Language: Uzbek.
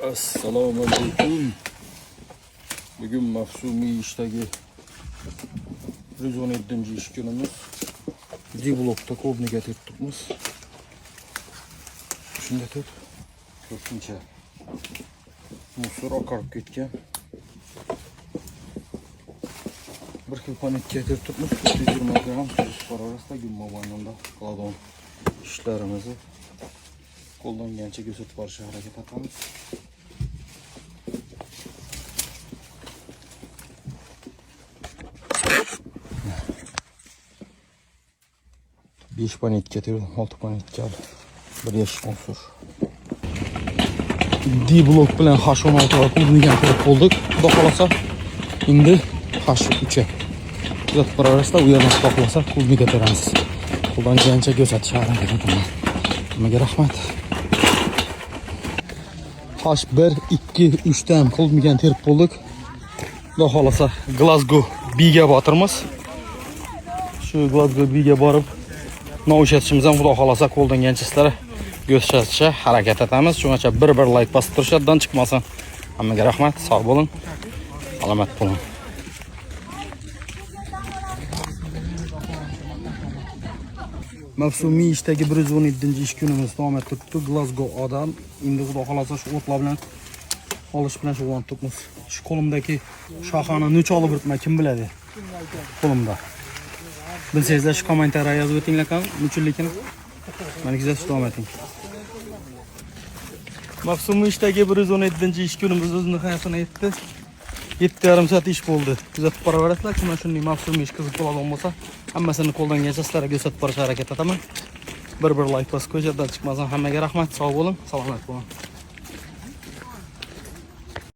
Assalomu alaykum. Bugun mavsumiy ishdagi 117-ish kunimiz. D-blokda klubniga turibmiz. Shunda turib ko'pincha musor oqarib ketgan. Bir xil panetga turibmiz. 120 gram spor orasida gummobanonda qiladigan ishlarimizni qo'llangancha ko'rsatib borishga harakat etamiz. Besh panetga turib, 6 panetga bir yash musor. D-blok bilan H16 ga klubniga kirib qoldik. Xudo xolasa endi H3 bir orasida u yerdan xohlasa klubniga teramiz. Qo'llangancha ko'rsatishga harakat etaman. Hammaga rahmat. H1, 2, 3 dan klubniga terib qoldik. Xudo xolasa Glasgow B'ga botirmiz. Shu Glasgow B'ga borib no'shatishimiz ham xudo xolasa qo'ldangancha sizlarga ko'rsatishga harakat etamiz. Shungacha bir like bosib turishdan chiqmasin. Hammaga rahmat, sog' bo'ling, salomat bo'ling. Mavsumiy ishdagi 117-ish kunimiz davom ettiribdi. Glasgow odam endi xudo xolasa shu o'tlar bilan olish bilan shug'ullanib turibmiz. Shu qo'limdagi shoxani necha olib o'tma kim biladi? Qo'limda. Bilsangizlar shu kommentariyga yozib o'tinglar kan, nechunligini. Mana kuzatishni davom eting. Mavsumiy ishdagi 117-ish kunimiz o'z nihoyasiga yetdi. 7,5 soat ish bo'ldi. Kuzatib boraverasizlar, kim shunday mavsumiy ish qiziq bo'ladigan bo'lsa, hammasini qo'ldangancha sizlarga ko'rsatib borishga harakat etaman. Bir like bosib ko'chadan chiqmasin. Hammaga rahmat, sog' bo'ling, salomat bo'ling.